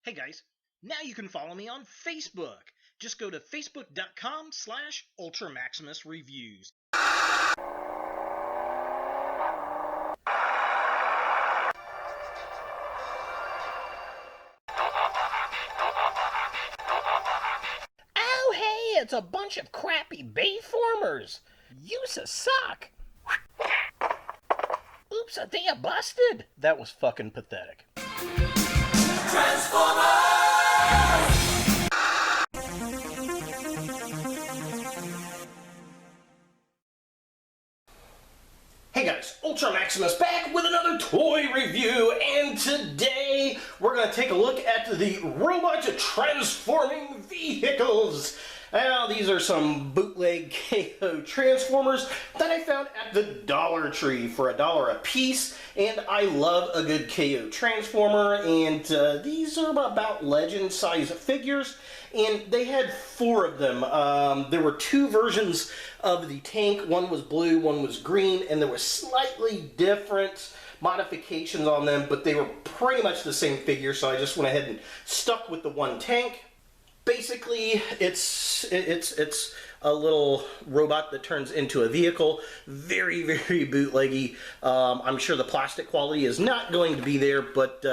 Hey guys, now you can follow me on Facebook. Just go to facebook.com/UltraMaximusReviews. Oh, hey, it's a bunch of crappy bayformers. Use a suck. Oops, I think I busted. That was fucking pathetic. Hey guys, Ultra Maximus back with another toy review, and today we're going to take a look at the robot transforming vehicles. Now, these are some bootleg KO Transformers that I found at the Dollar Tree for $1 a piece, and I love a good KO Transformer, and these are about legend size figures, and they had 4 of them. There were 2 versions of the tank. One was blue, one was green, and there were slightly different modifications on them, but they were pretty much the same figure, so I just went ahead and stuck with the one tank. Basically, it's a little robot that turns into a vehicle. Very, very bootleggy. I'm sure the plastic quality is not going to be there, but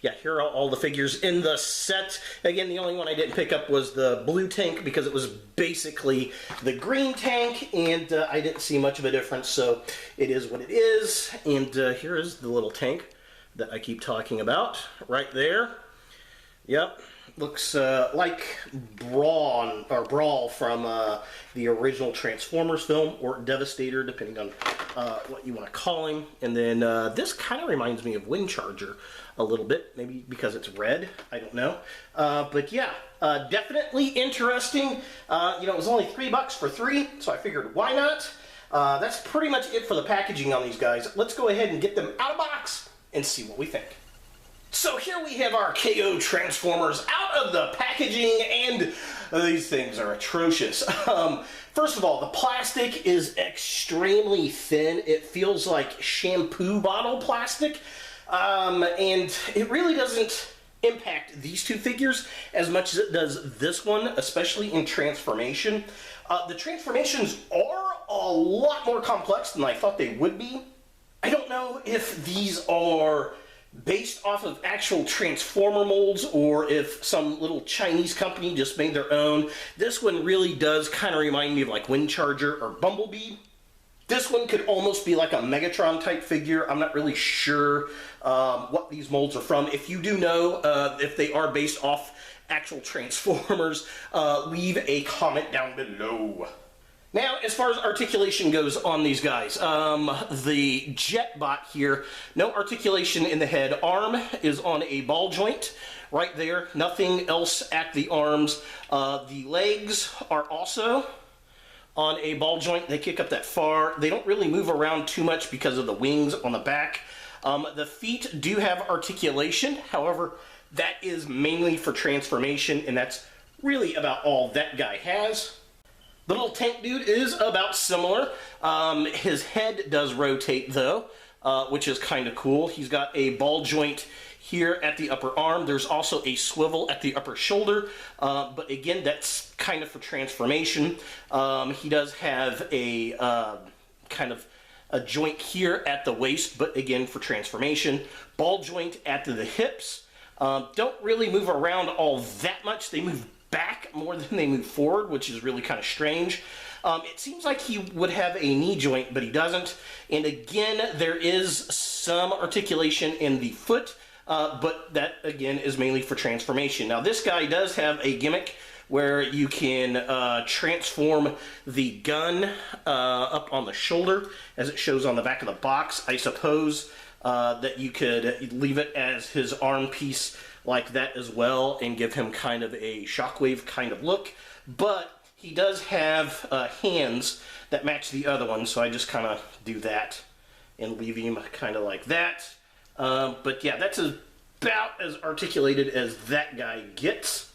yeah, here are all the figures in the set. Again, the only one I didn't pick up was the blue tank because it was basically the green tank, and I didn't see much of a difference, so it is what it is. And here is the little tank that I keep talking about right there. Yep. Looks like Brawl from the original Transformers film, or Devastator, depending on what you want to call him. And then this kind of reminds me of Windcharger a little bit, maybe because it's red, I don't know. But yeah, definitely interesting. You know, it was only $3 for 3, so I figured why not? That's pretty much it for the packaging on these guys. Let's go ahead and get them out of box and see what we think. So here we have our KO Transformers out of the packaging, and these things are atrocious. First of all, the plastic is extremely thin. It feels like shampoo bottle plastic, and it really doesn't impact these 2 figures as much as it does this one, especially in transformation. The transformations are a lot more complex than I thought they would be. I don't know if these are based off of actual Transformer molds, or if some little Chinese company just made their own. This one really does kind of remind me of like Windcharger or Bumblebee. This one could almost be like a Megatron type figure. I'm not really sure what these molds are from. If you do know if they are based off actual Transformers, leave a comment down below. Now, as far as articulation goes on these guys, the Jetbot here, no articulation in the head. Arm is on a ball joint right there, nothing else at the arms. The legs are also on a ball joint. They kick up that far. They don't really move around too much because of the wings on the back. The feet do have articulation, however, that is mainly for transformation, and that's really about all that guy has. The little tank dude is about similar. His head does rotate though, which is kind of cool. He's got a ball joint here at the upper arm. There's also a swivel at the upper shoulder, but again, that's kind of for transformation. He does have a kind of a joint here at the waist, but again for transformation. Ball joint at the hips. Don't really move around all that much. They move back more than they move forward, which is really kind of strange. It seems like he would have a knee joint, but he doesn't. And again, there is some articulation in the foot, but that again is mainly for transformation. Now this guy does have a gimmick where you can transform the gun up on the shoulder, as it shows on the back of the box. I suppose that you could leave it as his arm piece like that as well and give him kind of a shockwave kind of look, but he does have hands that match the other one, so I just kind of do that and leave him kind of like that. But yeah, that's about as articulated as that guy gets.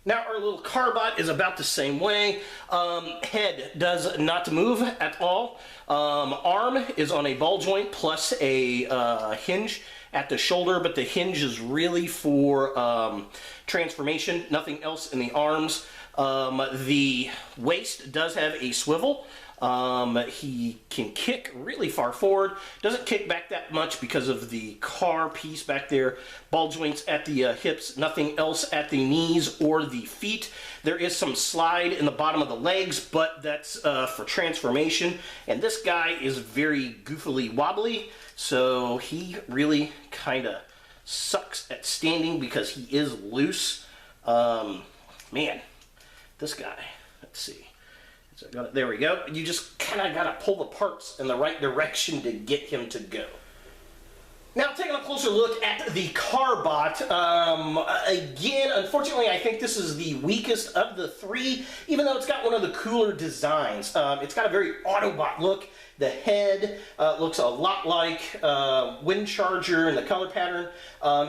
Now our little Carbot is about the same way. Head does not move at all. Arm is on a ball joint plus a hinge at the shoulder, but the hinge is really for transformation, nothing else in the arms. The waist does have a swivel. He can kick really far forward, doesn't kick back that much because of the car piece back there. Ball joints at the hips, nothing else at the knees or the feet. There is some slide in the bottom of the legs, but that's for transformation. And this guy is very goofily wobbly, so he really kind of sucks at standing because he is loose. Man, this guy, let's see. So there we go. You just kind of got to pull the parts in the right direction to get him to go. Now, taking a closer look at the Carbot, again, unfortunately, I think this is the weakest of the three, even though it's got one of the cooler designs. It's got a very Autobot look. The head looks a lot like Wind Charger in the color pattern.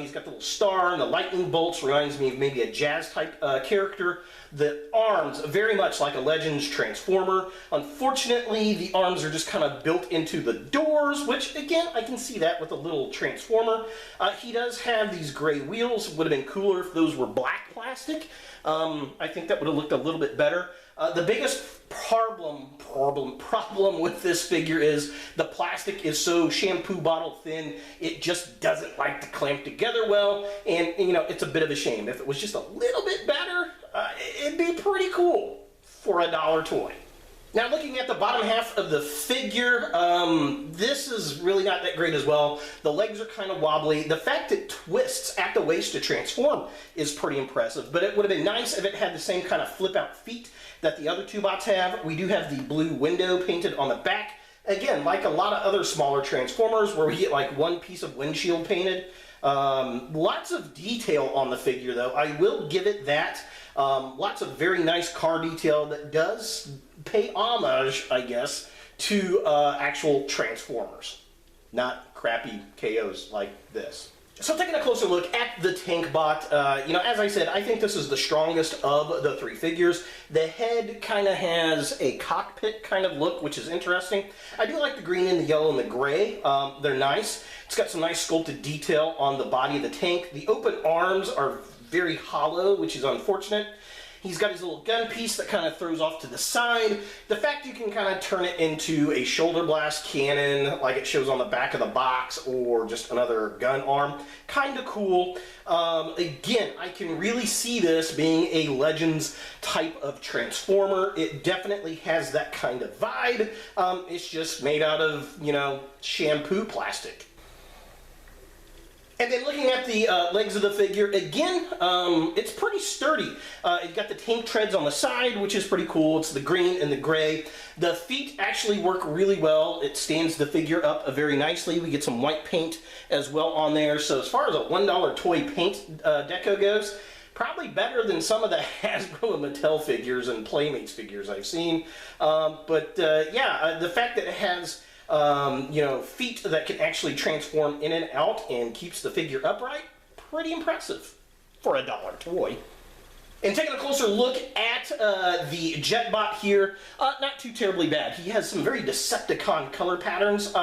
He's got the little star and the lightning bolts, reminds me of maybe a Jazz-type character. The arms, very much like a Legends Transformer. Unfortunately, the arms are just kind of built into the doors, which, again, I can see that with a little Transformer. He does have these gray wheels. Would have been cooler if those were black plastic. I think that would have looked a little bit better. The biggest problem with this figure is the plastic is so shampoo bottle thin, it just doesn't like to clamp together well, and you know, it's a bit of a shame. If it was just a little bit better, it'd be pretty cool for a dollar toy. Now, looking at the bottom half of the figure, this is really not that great as well. The legs are kind of wobbly. The fact it twists at the waist to transform is pretty impressive, but it would have been nice if it had the same kind of flip-out feet that the other two bots have. We do have the blue window painted on the back. Again, like a lot of other smaller Transformers where we get like one piece of windshield painted. Lots of detail on the figure, though. I will give it that. Lots of very nice car detail that does pay homage, I guess, to actual Transformers, not crappy KOs like this. So taking a closer look at the Tank Bot, you know, as I said, I think this is the strongest of the three figures. The head kind of has a cockpit kind of look, which is interesting. I do like the green and the yellow and the gray. They're nice. It's got some nice sculpted detail on the body of the tank. The open arms are very hollow, which is unfortunate. He's got his little gun piece that kind of throws off to the side. The fact you can kind of turn it into a shoulder blast cannon like it shows on the back of the box, or just another gun arm, kind of cool. Again, I can really see this being a Legends type of Transformer. It definitely has that kind of vibe. It's just made out of, you know, shampoo plastic. And then looking at the legs of the figure, again, it's pretty sturdy. It's got the tank treads on the side, which is pretty cool. It's the green and the gray. The feet actually work really well. It stands the figure up very nicely. We get some white paint as well on there. So as far as a $1 toy paint deco goes, probably better than some of the Hasbro and Mattel figures and Playmates figures I've seen. Yeah, the fact that it has you know, feet that can actually transform in and out and keeps the figure upright, pretty impressive for a $1 toy. And taking a closer look at the Jetbot here, not too terribly bad. He has some very Decepticon color patterns,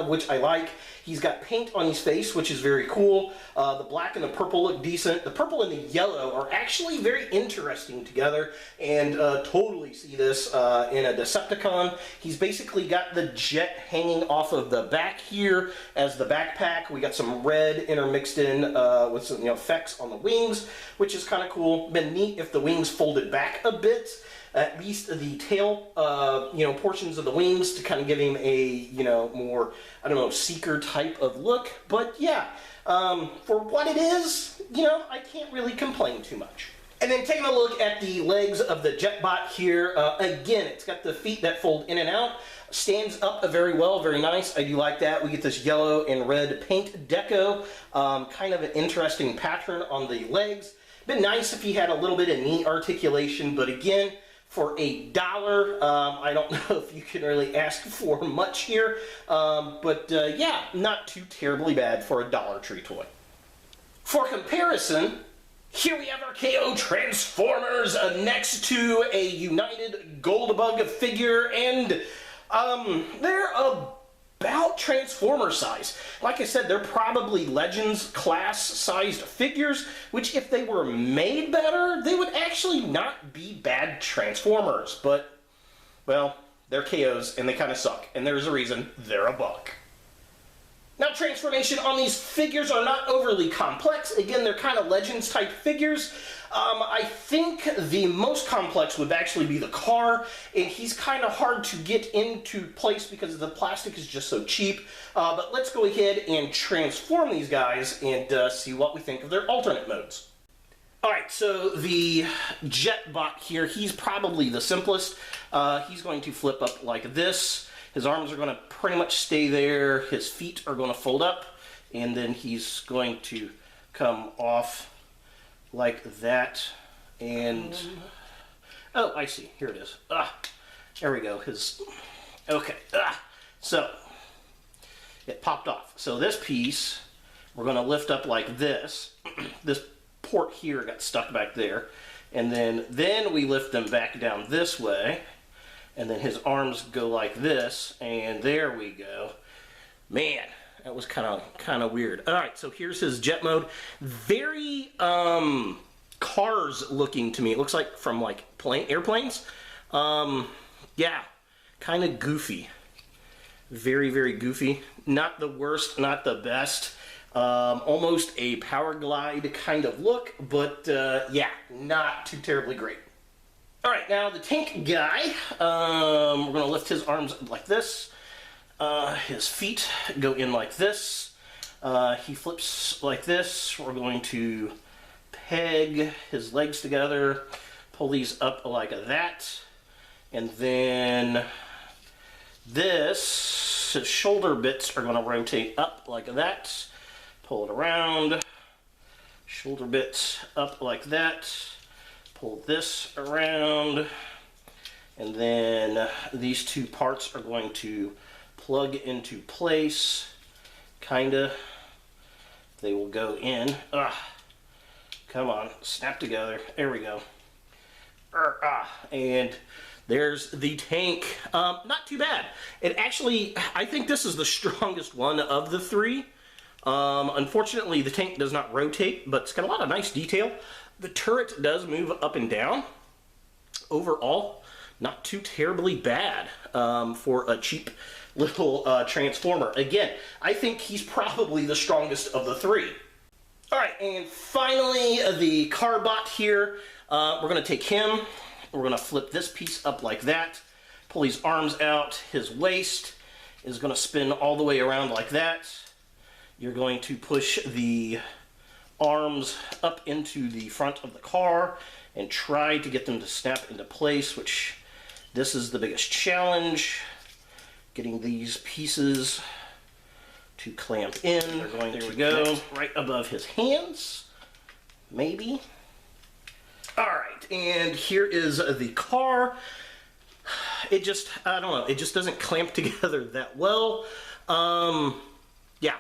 which I like. He's got paint on his face, which is very cool. The black and the purple look decent. The purple and the yellow are actually very interesting together, and totally see this in a Decepticon. He's basically got the jet hanging off of the back here as the backpack. We got some red intermixed in with some, you know, effects on the wings, which is kind of cool. Been neat if the wings folded back a bit. At least the tail, you know, portions of the wings to kind of give him a, you know, more, I don't know, Seeker type of look. But yeah, for what it is, you know, I can't really complain too much. And then taking a look at the legs of the Jetbot here, again, it's got the feet that fold in and out. Stands up very well, very nice. I do like that. We get this yellow and red paint deco, kind of an interesting pattern on the legs. Been nice if he had a little bit of knee articulation, but again, for a $1, I don't know if you can really ask for much here, yeah, not too terribly bad for a Dollar Tree toy. For comparison, here we have our KO Transformers next to a United Goldbug figure, and they're a about Transformer size. Like I said, they're probably Legends class sized figures, which if they were made better, they would actually not be bad Transformers. But, well, they're KOs and they kind of suck. And there's a reason they're $1. Now, transformation on these figures are not overly complex. Again, they're kind of Legends type figures. I think the most complex would actually be the car, and he's kind of hard to get into place because the plastic is just so cheap. But let's go ahead and transform these guys and see what we think of their alternate modes. Alright, so the Jetbot here, he's probably the simplest. He's going to flip up like this. His arms are going to pretty much stay there. His feet are going to fold up, and then he's going to come off like that. And oh, I see. Here it is. There we go. Okay. So it popped off. So this piece we're going to lift up like this. This port here got stuck back there, and then we lift them back down this way. And then his arms go like this, and there we go. Man, that was kind of weird. All right, so here's his jet mode. Very Cars looking to me. It looks like from like airplanes. Yeah, kind of goofy. Very, very goofy. Not the worst, not the best. Almost a power glide kind of look, but yeah, not too terribly great. Alright, now the tank guy, we're going to lift his arms like this. His feet go in like this. He flips like this. We're going to peg his legs together, pull these up like that. And then his shoulder bits are going to rotate up like that. Pull it around. Shoulder bits up like that. Pull this around, and then these two parts are going to plug into place, kinda. They will go in. Come on, snap together. There we go. And there's the tank. Not too bad. It actually, I think this is the strongest one of the three. Unfortunately, the tank does not rotate, but it's got a lot of nice detail. The turret does move up and down. Overall, not too terribly bad for a cheap little Transformer. Again, I think he's probably the strongest of the three. Alright, and finally, the Carbot here. We're going to take him. We're going to flip this piece up like that. Pull his arms out. His waist is going to spin all the way around like that. You're going to push the arms up into the front of the car and try to get them to snap into place, which this is the biggest challenge. Getting these pieces to clamp in. They're going to go right above his hands, maybe. Alright, and here is the car. It just, I don't know, it just doesn't clamp together that well. Yeah.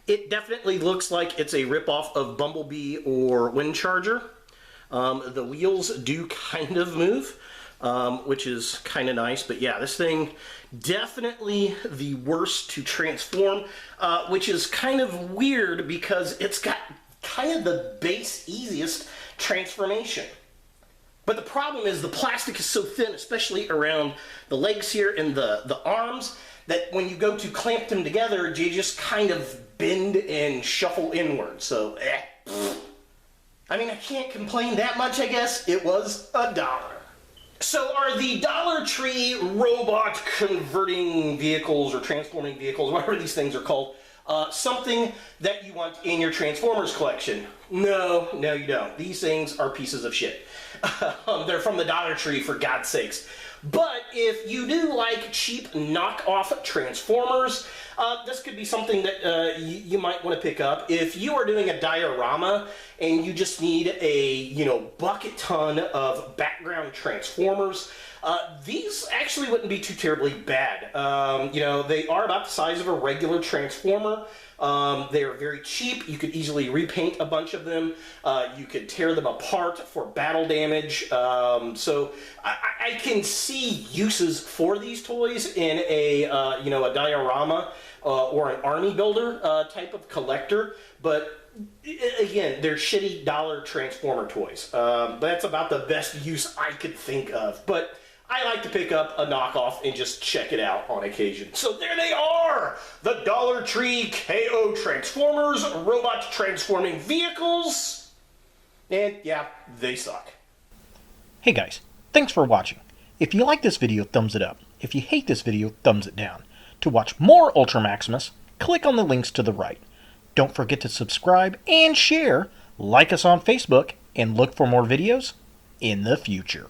It definitely looks like it's a ripoff of Bumblebee or Windcharger. The wheels do kind of move, which is kind of nice. But yeah, this thing definitely the worst to transform, which is kind of weird because it's got kind of the base easiest transformation. But the problem is the plastic is so thin, especially around the legs here and the arms, that when you go to clamp them together, you just kind of bend and shuffle inward. So, I mean, I can't complain that much, I guess. It was $1. So are the Dollar Tree robot converting vehicles or transforming vehicles, whatever these things are called, something that you want in your Transformers collection? No, you don't. These things are pieces of shit. They're from the Dollar Tree, for God's sakes. But if you do like cheap knockoff Transformers, this could be something that you might want to pick up. If you are doing a diorama and you just need a, bucket ton of background transformers, these actually wouldn't be too terribly bad. They are about the size of a regular transformer. They're very cheap. You could easily repaint a bunch of them. You could tear them apart for battle damage. So I can see uses for these toys in a diorama or an army builder type of collector. But again, they're shitty dollar transformer toys. That's about the best use I could think of. But I like to pick up a knockoff and just check it out on occasion. So there they are! The Dollar Tree KO Transformers, robots transforming vehicles. And yeah, they suck. Hey guys, thanks for watching. If you like this video, thumbs it up. If you hate this video, thumbs it down. To watch more Ultra Maximus, click on the links to the right. Don't forget to subscribe and share, like us on Facebook, and look for more videos in the future.